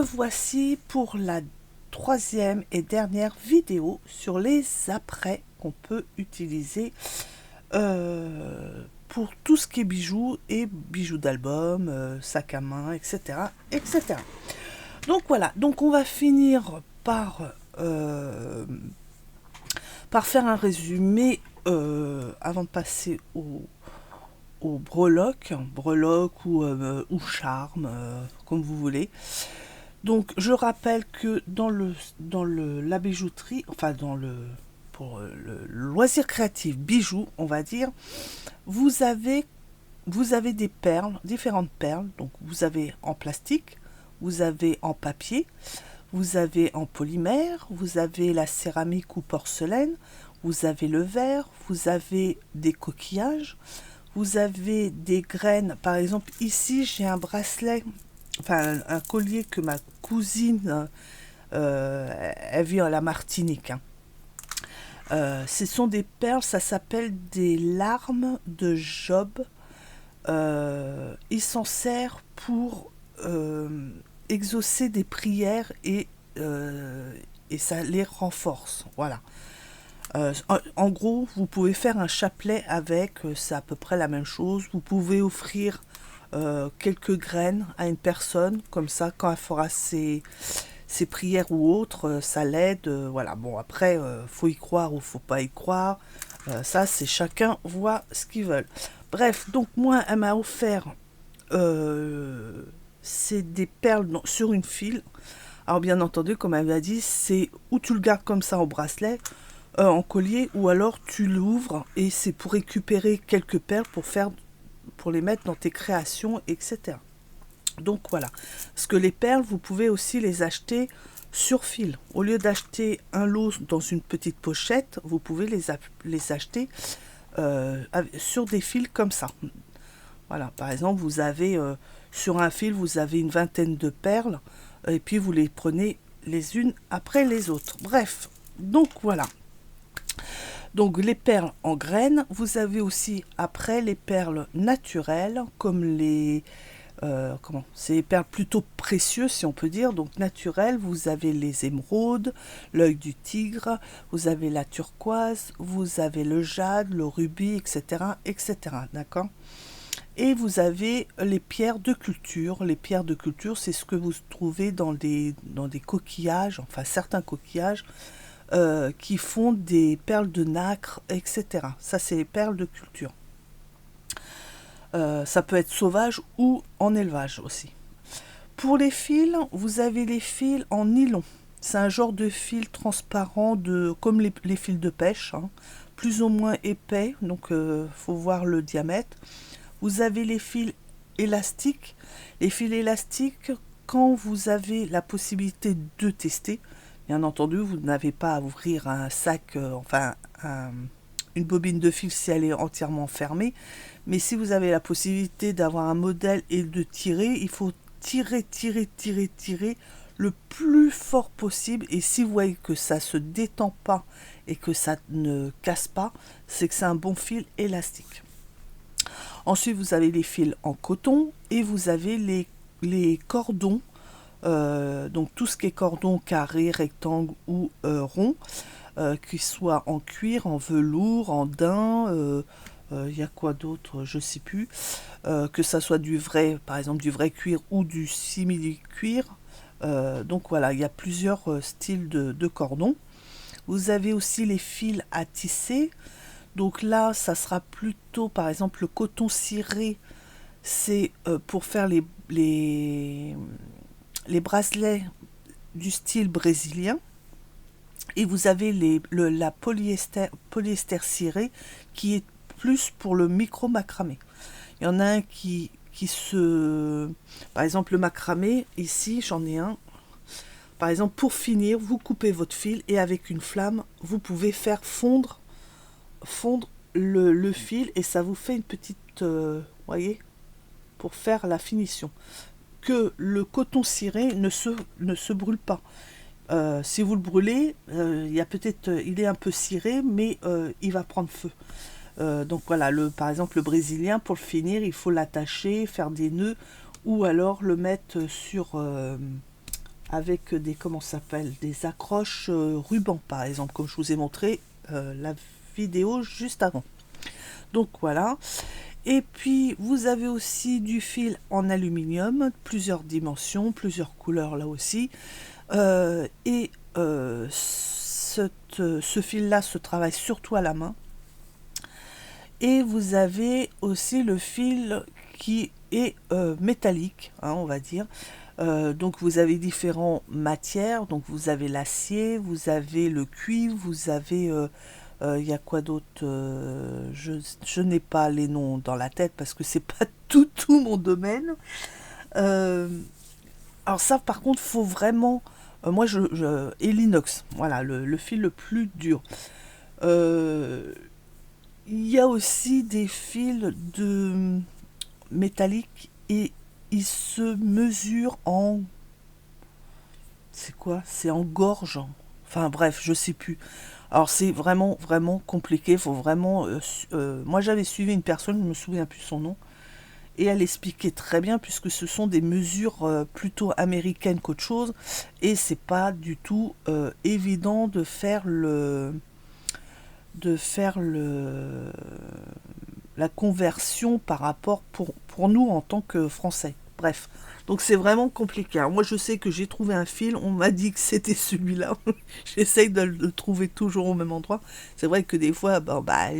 voici pour la troisième et dernière vidéo sur les apprêts qu'on peut utiliser pour tout ce qui est bijoux et bijoux d'album, sac à main, etc., etc. Donc voilà, donc on va finir par faire un résumé avant de passer au breloque ou charme, comme vous voulez. Donc je rappelle que la bijouterie, pour le loisir créatif bijoux, on va dire, vous avez des perles, différentes perles. Donc vous avez en plastique, vous avez en papier, vous avez en polymère, vous avez la céramique ou porcelaine, vous avez le verre, vous avez des coquillages, vous avez des graines. Par exemple, ici j'ai un bracelet, un collier que ma cousine, elle vit à la Martinique. Ce sont des perles, ça s'appelle des larmes de Job. Il s'en sert pour exaucer des prières et ça les renforce. Voilà. En gros, vous pouvez faire un chapelet avec, c'est à peu près la même chose. Vous pouvez offrir quelques graines à une personne, comme ça, quand elle fera ses prières ou autres, ça l'aide. Voilà. Bon, après, faut y croire ou faut pas y croire. Ça, c'est chacun voit ce qu'ils veulent. Bref, donc moi, elle m'a offert c'est des perles sur une file. Alors bien entendu, comme elle m'a dit, c'est ou tu le gardes comme ça en bracelet, en collier, ou alors tu l'ouvres et c'est pour récupérer quelques perles pour les mettre dans tes créations, etc. Donc voilà. Parce que les perles, vous pouvez aussi les acheter sur fil. Au lieu d'acheter un lot dans une petite pochette, vous pouvez les acheter sur des fils comme ça. Voilà, par exemple, vous avez sur un fil, vous avez une vingtaine de perles, et puis vous les prenez les unes après les autres. Bref, donc voilà. Donc les perles en graines, vous avez aussi après les perles naturelles, comme c'est les perles plutôt précieuses si on peut dire, donc naturelles. Vous avez les émeraudes, l'œil du tigre, vous avez la turquoise, vous avez le jade, le rubis, etc., etc. D'accord ? Et vous avez les pierres de culture. Les pierres de culture, c'est ce que vous trouvez dans des coquillages, enfin certains coquillages, qui font des perles de nacre, etc. Ça, c'est les perles de culture. Ça peut être sauvage ou en élevage aussi. Pour les fils, vous avez les fils en nylon. C'est un genre de fil transparent, comme les fils de pêche, hein, plus ou moins épais, donc faut voir le diamètre. Vous avez les fils élastiques. Les fils élastiques, quand vous avez la possibilité de tester, bien entendu, vous n'avez pas à ouvrir un sac, une bobine de fil si elle est entièrement fermée. Mais si vous avez la possibilité d'avoir un modèle et de tirer, il faut tirer le plus fort possible. Et si vous voyez que ça ne se détend pas et que ça ne casse pas, c'est que c'est un bon fil élastique. Ensuite, vous avez les fils en coton et vous avez les cordons. Donc tout ce qui est cordon carré, rectangle ou rond, qu'il soit en cuir, en velours, en daim, y a quoi d'autre, je sais plus, que ça soit par exemple du vrai cuir ou du simili cuir. Donc voilà, il y a plusieurs styles de cordons. Vous avez aussi les fils à tisser. Donc là, ça sera plutôt, par exemple, le coton ciré, c'est pour faire les bracelets du style brésilien. Et vous avez la polyester ciré qui est plus pour le micro-macramé. Il y en a un par exemple, le macramé, ici, j'en ai un. Par exemple, pour finir, vous coupez votre fil et avec une flamme, vous pouvez faire fondre le fil et ça vous fait une petite, voyez, pour faire la finition. Que le coton ciré ne se brûle pas. Si vous le brûlez, il est un peu ciré, mais il va prendre feu. Donc voilà, par exemple le brésilien, pour le finir, il faut l'attacher, faire des nœuds, ou alors le mettre avec des, comment ça s'appelle, des accroches ruban par exemple, comme je vous ai montré la vidéo juste avant. Donc voilà. Et puis vous avez aussi du fil en aluminium, plusieurs dimensions, plusieurs couleurs là aussi. Et ce fil-là se travaille surtout à la main. Et vous avez aussi le fil qui est métallique, hein, on va dire. Donc vous avez différentes matières. Donc vous avez l'acier, vous avez le cuivre, vous avez... il y a quoi d'autre je n'ai pas les noms dans la tête parce que c'est pas tout mon domaine. Euh, alors ça par contre faut vraiment... moi et l'inox, voilà le fil le plus dur. Euh, il y a aussi des fils de métalliques et ils se mesurent en... C'est quoi? C'est en gorge. Enfin bref, je sais plus. Alors c'est vraiment vraiment compliqué. Faut vraiment. Moi j'avais suivi une personne, je me souviens plus son nom, et elle expliquait très bien puisque ce sont des mesures plutôt américaines qu'autre chose, et c'est pas du tout évident de faire la conversion par rapport pour nous en tant que Français. Bref, donc c'est vraiment compliqué. Alors moi je sais que j'ai trouvé un fil, on m'a dit que c'était celui-là. J'essaye de le trouver toujours au même endroit. C'est vrai que des fois,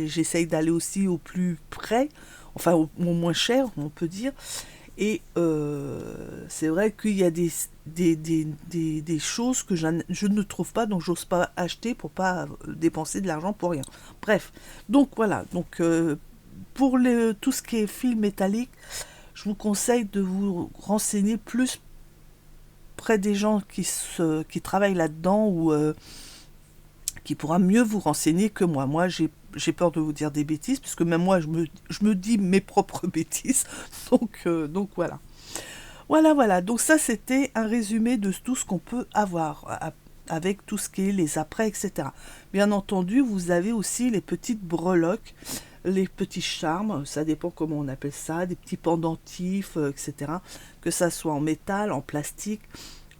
j'essaye d'aller aussi au plus près, enfin au moins cher, on peut dire. Et c'est vrai qu'il y a des choses que je ne trouve pas, donc j'ose pas acheter pour pas dépenser de l'argent pour rien. Bref, donc voilà. Donc pour tout ce qui est fil métallique, je vous conseille de vous renseigner plus près des gens qui travaillent là-dedans ou qui pourra mieux vous renseigner que moi. Moi, j'ai peur de vous dire des bêtises, puisque même moi, je me dis mes propres bêtises. Donc voilà. Voilà. Donc ça, c'était un résumé de tout ce qu'on peut avoir avec tout ce qui est les après, etc. Bien entendu, vous avez aussi les petites breloques, les petits charmes, ça dépend comment on appelle ça, des petits pendentifs, etc. Que ça soit en métal, en plastique,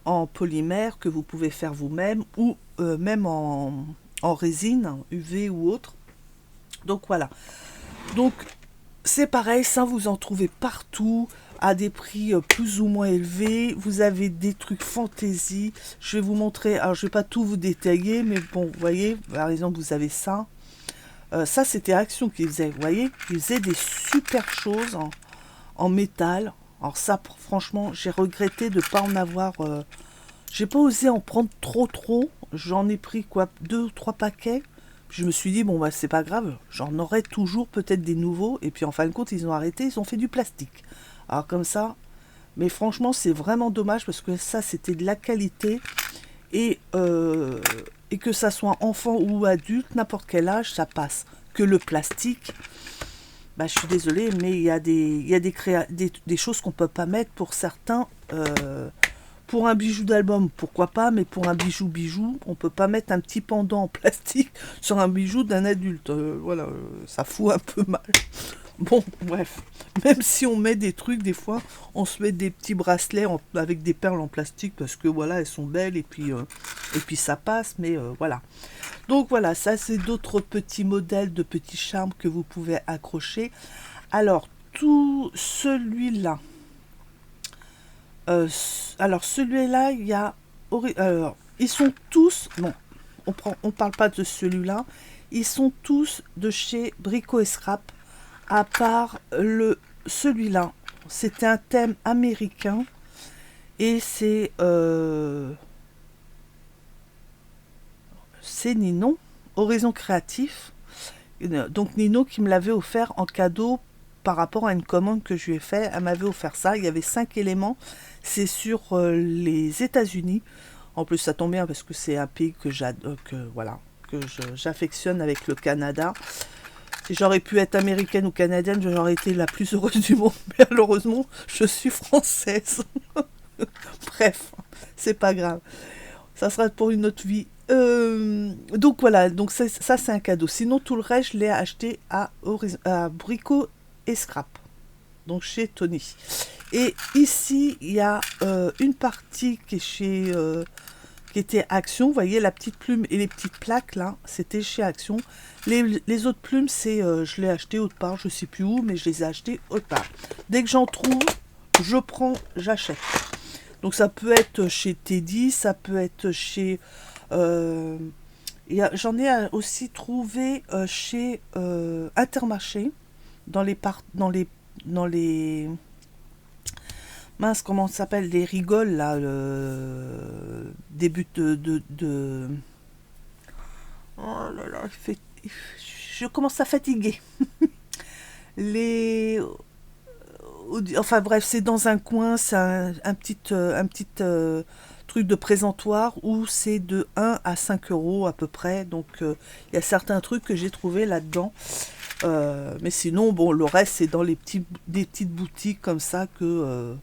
en polymère, que vous pouvez faire vous-même, ou même en résine, UV ou autre. Donc voilà. Donc c'est pareil, ça vous en trouvez partout, à des prix plus ou moins élevés. Vous avez des trucs fantaisie. Je vais vous montrer, alors je vais pas tout vous détailler, mais bon, vous voyez, par exemple, vous avez ça. Ça, c'était Action qui faisait, vous voyez, ils faisaient des super choses en métal. Alors ça, franchement, j'ai regretté de ne pas en avoir... j'ai pas osé en prendre trop. J'en ai pris quoi, 2 ou 3 paquets. Puis je me suis dit, bon, bah, c'est pas grave, j'en aurai toujours peut-être des nouveaux. Et puis en fin de compte, ils ont arrêté, ils ont fait du plastique. Alors comme ça, mais franchement, c'est vraiment dommage parce que ça, c'était de la qualité. Et, et que ça soit enfant ou adulte, n'importe quel âge, ça passe. Que le plastique, bah, je suis désolée, mais il y a des choses qu'on peut pas mettre pour certains. Pour un bijou d'album, pourquoi pas, mais pour un bijou, on peut pas mettre un petit pendant en plastique sur un bijou d'un adulte. Voilà, ça fout un peu mal. Bon, bref. Même si on met des trucs, des fois, on se met des petits bracelets avec des perles en plastique parce que voilà, elles sont belles et puis ça passe, mais voilà. Donc voilà, ça c'est d'autres petits modèles de petits charmes que vous pouvez accrocher. Alors, tout celui-là. Alors celui-là, il y a... Alors, ils sont tous... Bon, on parle pas de celui-là. Ils sont tous de chez Brico et Scrap. À part celui-là. C'est un thème américain. Et c'est Ninon, Horizon Créatif. Donc Nino qui me l'avait offert en cadeau par rapport à une commande que je lui ai fait. Elle m'avait offert ça. Il y avait 5 éléments. C'est sur les États-Unis. En plus, ça tombe bien parce que c'est un pays que j'affectionne avec le Canada. Si j'aurais pu être américaine ou canadienne, j'aurais été la plus heureuse du monde. Mais malheureusement, je suis française. Bref, c'est pas grave. Ça sera pour une autre vie. Donc voilà, donc ça c'est un cadeau. Sinon, tout le reste, je l'ai acheté à Brico et Scrap. donc chez Tony. Et ici, il y a une partie qui est chez... qui était Action, vous voyez la petite plume et les petites plaques là, c'était chez Action. Les autres plumes, c'est je l'ai acheté autre part, je sais plus où, mais je les ai achetées autre part. Dès que j'en trouve, je prends, j'achète. Donc ça peut être chez Teddy, ça peut être chez... j'en ai aussi trouvé chez Intermarché, dans les mince, comment ça s'appelle, les rigoles, là, le début Oh là là, je commence à fatiguer. Les... Enfin bref, c'est dans un coin, c'est un petit truc de présentoir où c'est de 1 à 5 euros à peu près. Donc il y a certains trucs que j'ai trouvé là-dedans. Mais sinon, bon, le reste, c'est dans des petites boutiques comme ça que...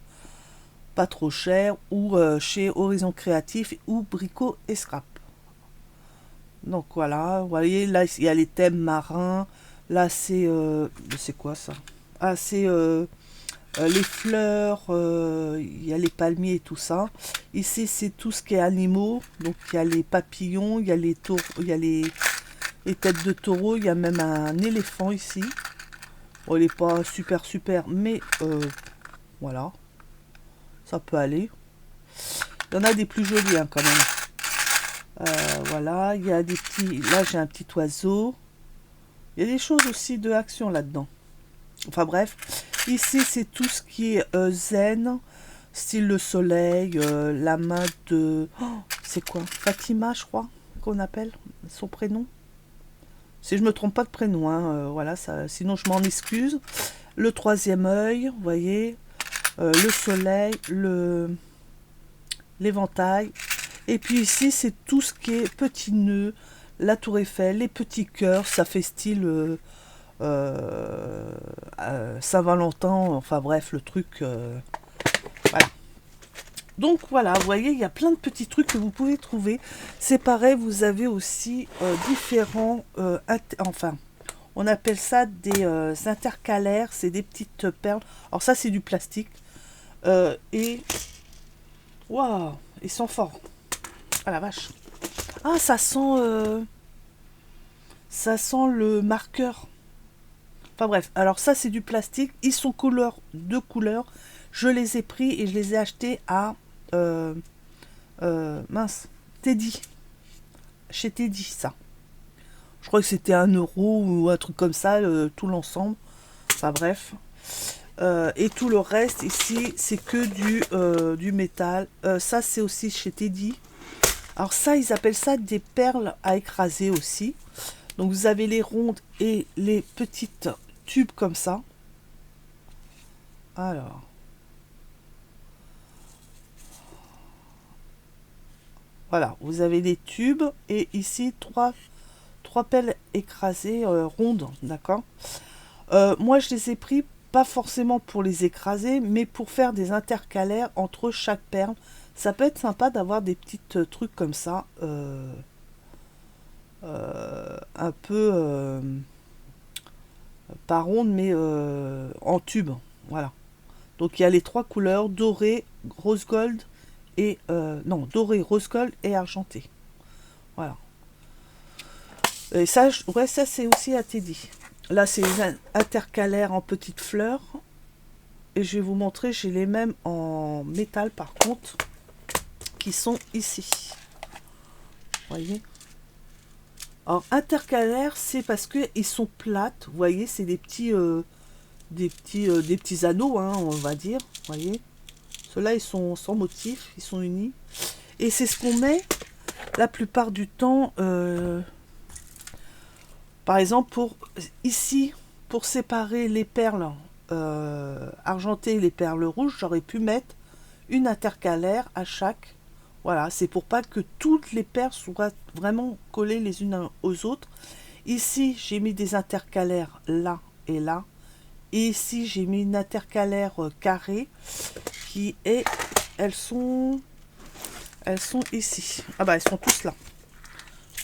pas trop cher, ou chez Horizon Créatif ou Brico et Scrap. Donc voilà, vous voyez, là il y a les thèmes marins, là c'est quoi ça? Ah, c'est les fleurs, il y a les palmiers et tout ça. Ici c'est tout ce qui est animaux, donc il y a les papillons, il y a les taureaux, il y a les têtes de taureau, il y a même un éléphant ici. Bon, il n'est pas super, mais voilà, ça peut aller. Il y en a des plus jolis hein, quand même. Voilà, il y a des petits... Là, j'ai un petit oiseau. Il y a des choses aussi de action là-dedans. Enfin bref, ici, c'est tout ce qui est zen, style le soleil, la main de... Oh, c'est quoi? Fatima, je crois, qu'on appelle son prénom. Si je me trompe pas de prénom, hein, voilà, ça, sinon je m'en excuse. Le troisième œil, vous voyez, le soleil, l'éventail. Et puis ici, c'est tout ce qui est petits nœuds, la tour Eiffel, les petits cœurs, ça fait style Saint-Valentin, enfin bref, le truc, voilà. Donc voilà, vous voyez, il y a plein de petits trucs que vous pouvez trouver. C'est pareil, vous avez aussi différents, enfin, on appelle ça des intercalaires, c'est des petites perles. Alors ça, c'est du plastique. Et, waouh, ils sont forts. Ah la vache. Ah, ça sent le marqueur. Enfin bref, alors ça c'est du plastique. Ils sont deux couleurs. Je les ai pris et je les ai achetés à mince, Teddy. Chez Teddy, ça. Je crois que c'était 1 euro ou un truc comme ça, tout l'ensemble. Enfin bref. Et tout le reste ici, c'est que du métal. Ça c'est aussi chez Teddy. Alors ça, ils appellent ça des perles à écraser aussi. Donc vous avez les rondes et les petites tubes comme ça. Alors. Voilà, vous avez les tubes et ici trois perles écrasées rondes, d'accord. Moi, je les ai pris pas forcément pour les écraser, mais pour faire des intercalaires entre chaque perle. Ça peut être sympa d'avoir des petits trucs comme ça, un peu pas ronde, mais en tube. Voilà. Donc il y a les 3 couleurs, doré, rose gold et... non, doré, rose gold et argenté. Voilà. Et ça, ouais, ça c'est aussi à Teddy. Là, c'est les intercalaires en petites fleurs. Et je vais vous montrer, j'ai les mêmes en métal par contre, qui sont ici. Vous voyez? Alors, intercalaires, c'est parce qu'ils sont plates. Vous voyez, c'est des petits anneaux, hein, on va dire. Vous voyez? Ceux-là, ils sont sans motif, ils sont unis. Et c'est ce qu'on met la plupart du temps, par exemple, ici, pour séparer les perles argentées et les perles rouges, j'aurais pu mettre une intercalaire à chaque. Voilà, c'est pour pas que toutes les perles soient vraiment collées les unes aux autres. Ici, j'ai mis des intercalaires là et là. Et ici, j'ai mis une intercalaire carrée qui est... Elles sont ici. Ah bah, elles sont tous là.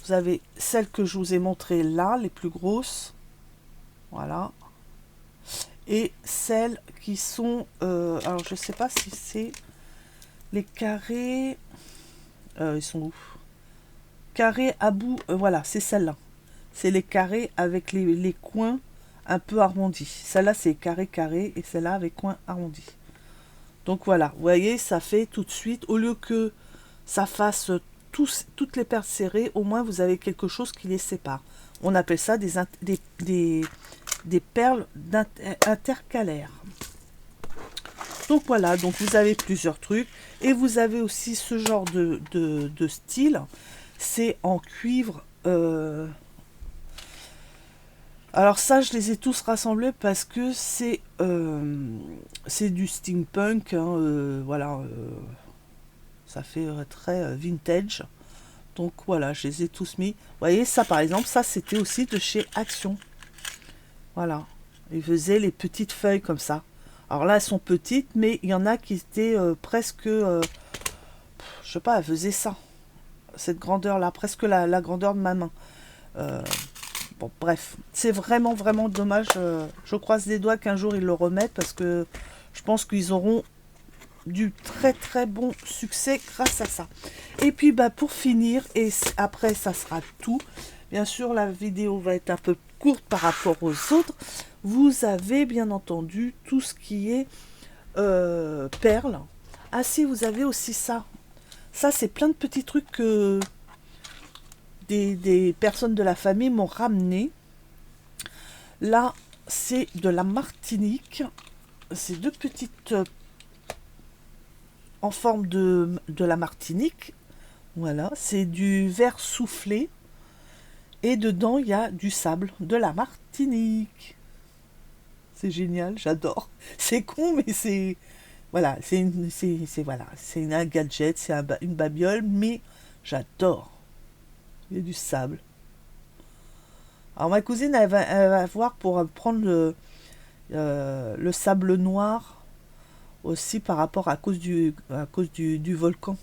Vous avez celles que je vous ai montrées là, les plus grosses. Voilà. et celles qui sont... alors, je sais pas si c'est les carrés... ils sont où? Carrés à bout... voilà, c'est celle-là. C'est les carrés avec les coins un peu arrondis. Celle-là, c'est carré et celle-là avec coins arrondis. Donc voilà, vous voyez, ça fait tout de suite, au lieu que ça fasse toutes les perles serrées, au moins vous avez quelque chose qui les sépare. On appelle ça des perles intercalaires. Donc voilà, donc vous avez plusieurs trucs. Et vous avez aussi ce genre de style. C'est en cuivre. Alors ça, je les ai tous rassemblés parce que c'est du steampunk. Hein, voilà, ça fait très vintage. Donc voilà, je les ai tous mis. Vous voyez, ça par exemple, ça c'était aussi de chez Action. Voilà, ils faisaient les petites feuilles comme ça. Alors là, elles sont petites, mais il y en a qui étaient presque... je sais pas, elles faisaient ça. Cette grandeur-là, presque la grandeur de ma main. Bon, bref, c'est vraiment, vraiment dommage. Je croise les doigts qu'un jour ils le remettent parce que je pense qu'ils auront du très, très bon succès grâce à ça. Et puis, bah, pour finir, et après, ça sera tout. Bien sûr, la vidéo va être un peu courte par rapport aux autres. Vous avez bien entendu tout ce qui est perles. Ah si, vous avez aussi ça. Ça, c'est plein de petits trucs que des personnes de la famille m'ont ramené. Là, c'est de la Martinique. C'est deux petites en forme de la Martinique. Voilà, c'est du verre soufflé. Et dedans, il y a du sable de la Martinique. C'est génial, j'adore. C'est con, mais c'est... Voilà, c'est un gadget, c'est une babiole, mais j'adore. Il y a du sable. Alors ma cousine, elle va voir pour prendre le sable noir aussi par rapport à cause du volcan.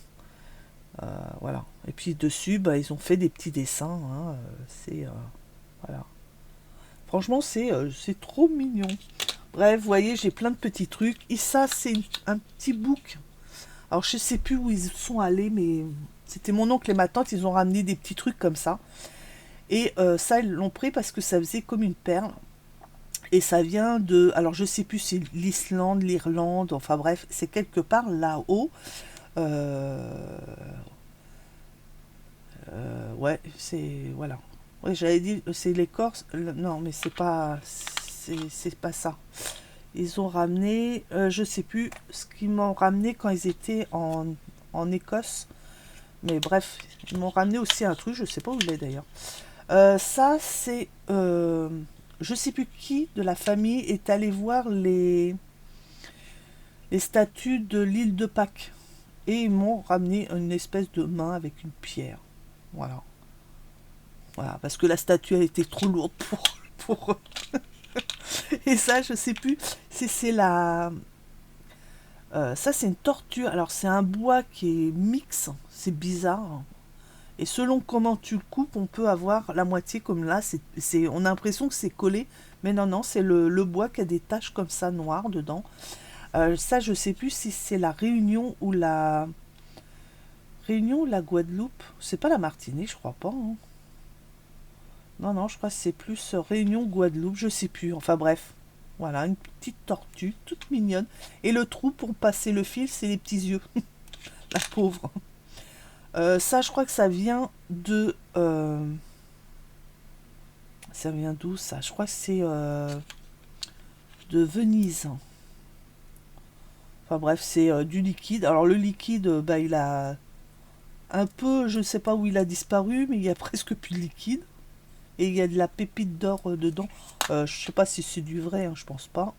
Voilà. Et puis dessus, bah, ils ont fait des petits dessins. Hein, voilà. Franchement, c'est trop mignon. Bref, vous voyez, j'ai plein de petits trucs. Et ça, c'est un petit book. Alors, je sais plus où ils sont allés, mais c'était mon oncle et ma tante. Ils ont ramené des petits trucs comme ça. Et ça, ils l'ont pris parce que ça faisait comme une perle. Et ça vient de... Alors, je sais plus si c'est l'Islande, l'Irlande. Enfin, bref, c'est quelque part là-haut. Ouais, c'est... Voilà. Ouais, j'avais dit, c'est l'Écorce. Non, mais c'est pas ça. Ils ont ramené, je sais plus ce qu'ils m'ont ramené quand ils étaient en Écosse. Mais bref, ils m'ont ramené aussi un truc, je sais pas où il est d'ailleurs. Ça, c'est... je sais plus qui de la famille est allé voir les statues de l'île de Pâques. Et ils m'ont ramené une espèce de main avec une pierre. Voilà. Voilà, parce que la statue a été trop lourde pour et ça, je sais plus si c'est la... ça, c'est une tortue. Alors, c'est un bois qui est mix. C'est bizarre. Et selon comment tu le coupes, on peut avoir la moitié comme là. On a l'impression que c'est collé. Mais non, non, c'est le bois qui a des taches comme ça, noires, dedans. Ça, je sais plus si c'est la Réunion ou la... Réunion ou la Guadeloupe. C'est pas la Martinique, je crois pas. Hein. Non, non, je crois que c'est plus Réunion, Guadeloupe, je sais plus. Enfin bref, voilà, une petite tortue, toute mignonne. Et le trou pour passer le fil, c'est les petits yeux. La pauvre. Ça, je crois que ça vient de... ça vient d'où, ça? Je crois que c'est de Venise. Enfin bref, c'est du liquide. Alors le liquide, bah, il a un peu... Je ne sais pas où il a disparu, mais il y a presque plus de liquide. Et il y a de la pépite d'or dedans. Je sais pas si c'est du vrai, hein, je pense pas.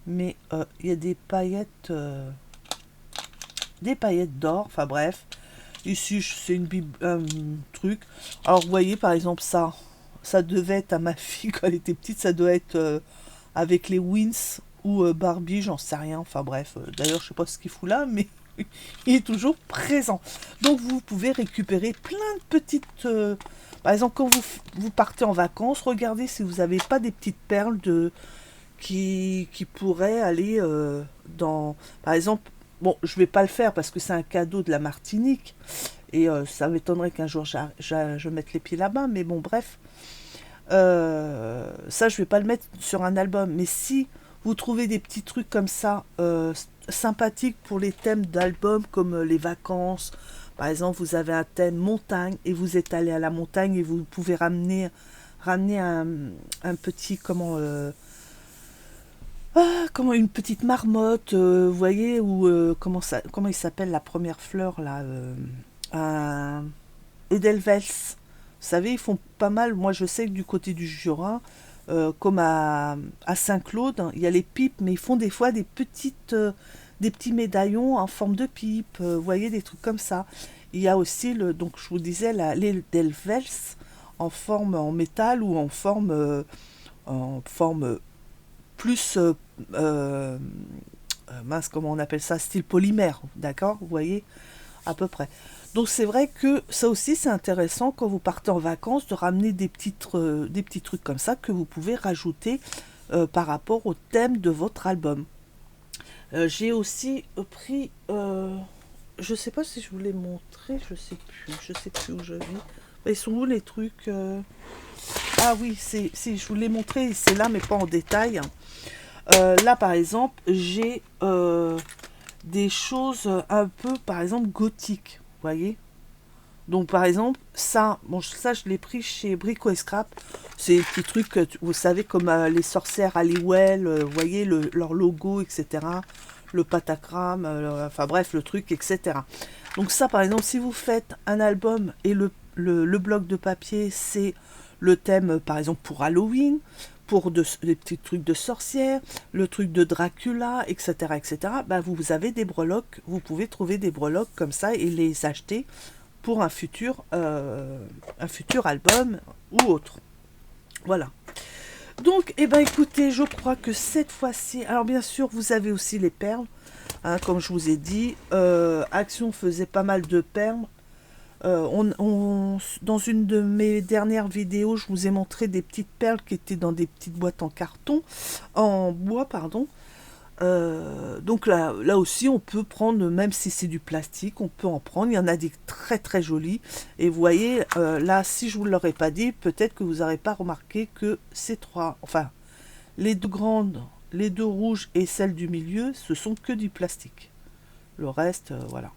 Mais il y a des paillettes d'or. Enfin bref. Ici, c'est un truc. Alors, vous voyez, par exemple, ça devait être à ma fille quand elle était petite. Ça doit être avec les Wins ou Barbie, j'en sais rien. Enfin bref. D'ailleurs, je sais pas ce qu'il fout là, mais il est toujours présent. Donc, vous pouvez récupérer plein de petites... par exemple, quand vous partez en vacances, regardez si vous n'avez pas des petites perles qui pourrait aller dans... Par exemple, bon, je vais pas le faire parce que c'est un cadeau de la Martinique. Et ça m'étonnerait qu'un jour je mette les pieds là-bas. Mais bon, bref. Ça, je vais pas le mettre sur un album. Mais si vous trouvez des petits trucs comme ça, sympathiques pour les thèmes d'albums, comme les vacances. Par exemple, vous avez un thème montagne et vous êtes allé à la montagne et vous pouvez ramener un petit, comment une petite marmotte, vous voyez, ou comment il s'appelle la première fleur là, un Edelweiss. Vous savez, ils font pas mal. Moi, je sais que du côté du Jura, comme à Saint-Claude, hein, il y a les pipes, mais ils font des fois des petits médaillons en forme de pipe. Vous voyez, des trucs comme ça. Il y a aussi donc je vous disais, l'Edelweiss en forme en métal ou en forme plus mince, comment on appelle ça, style polymère, d'accord, vous voyez, à peu près. Donc c'est vrai que ça aussi c'est intéressant quand vous partez en vacances de ramener des petits trucs comme ça que vous pouvez rajouter par rapport au thème de votre album. J'ai aussi pris, je sais pas si je vous l'ai montré, je sais plus où je vis. Ils sont où les trucs Ah oui, si je vous l'ai montré, c'est là mais pas en détail. Là par exemple, j'ai des choses un peu, par exemple, gothiques, vous voyez. Donc par exemple, ça, bon, ça je l'ai pris chez Brico et Scrap. C'est des petits trucs, vous savez, comme les sorcières Halliwell, vous voyez, leur logo, etc. Le patagram, enfin bref, le truc, etc. Donc ça, par exemple, si vous faites un album et le bloc de papier, c'est le thème, par exemple, pour Halloween, pour les petits trucs de sorcières, le truc de Dracula, etc., etc., bah, vous avez des breloques, vous pouvez trouver des breloques comme ça et les acheter pour un futur album ou autre. Voilà. Donc, eh ben, écoutez, je crois que cette fois-ci... Alors, bien sûr, vous avez aussi les perles. Hein, comme je vous ai dit, Action faisait pas mal de perles. Dans une de mes dernières vidéos, je vous ai montré des petites perles qui étaient dans des petites boîtes en bois, pardon. Donc là aussi, on peut prendre, même si c'est du plastique, on peut en prendre. Il y en a des très très jolis. Et vous voyez, là, si je vous l'aurais pas dit, peut-être que vous n'aurez pas remarqué que ces trois, enfin, les deux grandes, les deux rouges et celle du milieu, ce sont que du plastique. Le reste, voilà.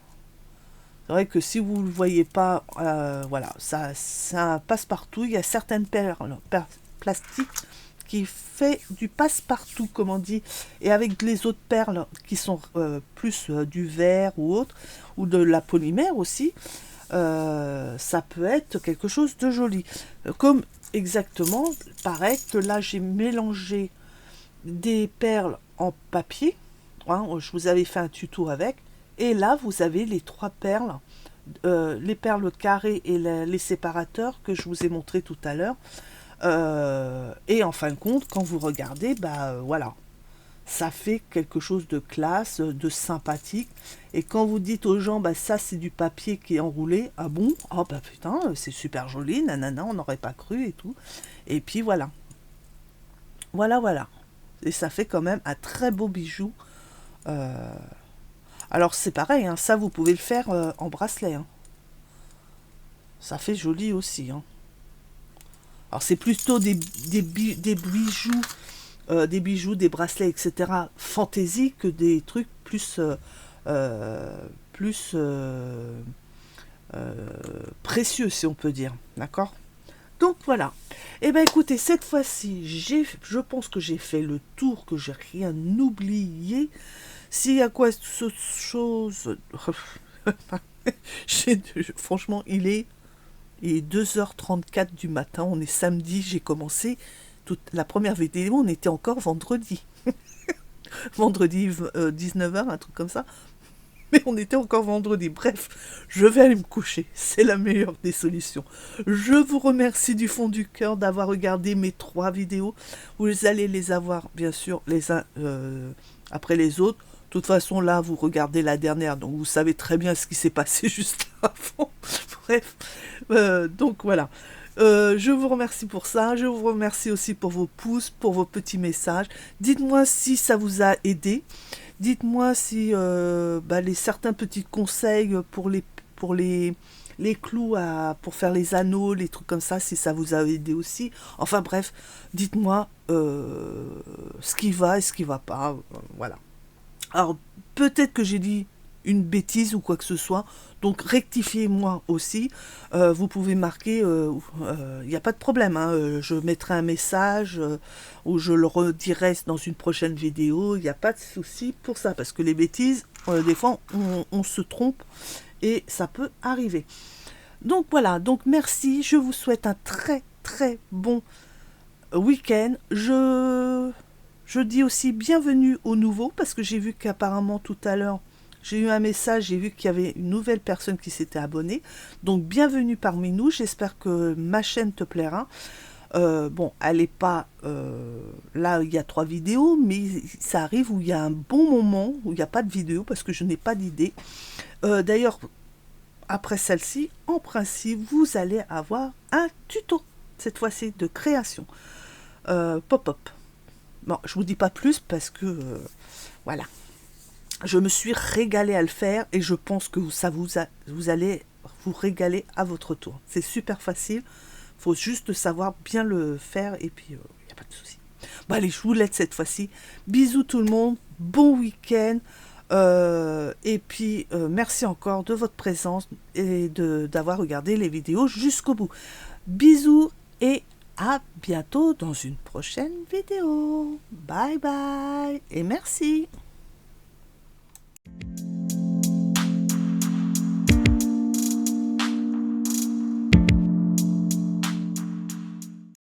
C'est vrai que si vous ne le voyez pas, voilà, ça passe partout. Il y a certaines perles plastiques qui fait du passe-partout, comme on dit, et avec les autres perles qui sont plus du verre ou autre, ou de la polymère aussi, ça peut être quelque chose de joli. Comme exactement, pareil que là j'ai mélangé des perles en papier, hein, je vous avais fait un tuto avec, et là vous avez les trois perles, les perles carrées et les séparateurs que je vous ai montré tout à l'heure. Et en fin de compte, quand vous regardez, bah voilà, ça fait quelque chose de classe, de sympathique. Et quand vous dites aux gens, bah ça c'est du papier qui est enroulé, ah bon, oh bah putain, c'est super joli, nanana, on n'aurait pas cru et tout. Et puis voilà, voilà. Et ça fait quand même un très beau bijou. Alors c'est pareil, hein, ça vous pouvez le faire en bracelet. Hein. Ça fait joli aussi. Hein. Alors c'est plutôt des bijoux, des bracelets, etc. fantaisie que des trucs plus, plus précieux, si on peut dire. D'accord. Donc voilà. Et ben écoutez, cette fois-ci, je pense que j'ai fait le tour, que j'ai rien oublié. S'il y a quoi chose... Franchement, il est 2h34 du matin, on est samedi, j'ai commencé la première vidéo, on était encore vendredi. Vendredi 19h, un truc comme ça. Mais on était encore vendredi. Bref, je vais aller me coucher. C'est la meilleure des solutions. Je vous remercie du fond du cœur d'avoir regardé mes 3 vidéos. Vous allez les avoir, bien sûr, les uns après les autres. De toute façon, là, vous regardez la dernière, donc vous savez très bien ce qui s'est passé juste avant. Bref, donc voilà. Je vous remercie pour ça. Je vous remercie aussi pour vos pouces, pour vos petits messages. Dites-moi si ça vous a aidé. Dites-moi si les certains petits conseils pour les clous pour faire les anneaux, les trucs comme ça, si ça vous a aidé aussi. Enfin bref, dites-moi ce qui va et ce qui va pas. Voilà. Alors, peut-être que j'ai dit une bêtise ou quoi que ce soit, donc rectifiez-moi aussi. Vous pouvez marquer, il n'y a pas de problème, hein, je mettrai un message ou je le redirai dans une prochaine vidéo, il n'y a pas de souci pour ça, parce que les bêtises, des fois, on se trompe et ça peut arriver. Donc voilà, donc merci, je vous souhaite un très très bon week-end. Je dis aussi bienvenue aux nouveaux, parce que j'ai vu qu'apparemment tout à l'heure, j'ai eu un message, j'ai vu qu'il y avait une nouvelle personne qui s'était abonnée. Donc bienvenue parmi nous, j'espère que ma chaîne te plaira. Bon, elle n'est pas... là, il y a 3 vidéos, mais ça arrive où il y a un bon moment, où il n'y a pas de vidéo, parce que je n'ai pas d'idée. D'ailleurs, après celle-ci, en principe, vous allez avoir un tuto, cette fois-ci, de création. Pop-up. Bon, je vous dis pas plus parce que voilà, je me suis régalée à le faire et je pense que vous allez vous régaler à votre tour. C'est super facile, faut juste savoir bien le faire et puis il n'y a pas de souci. Bon allez, je vous laisse cette fois-ci. Bisous tout le monde, bon week-end et puis merci encore de votre présence et d'avoir regardé les vidéos jusqu'au bout. Bisous et à bientôt dans une prochaine vidéo. Bye bye et merci.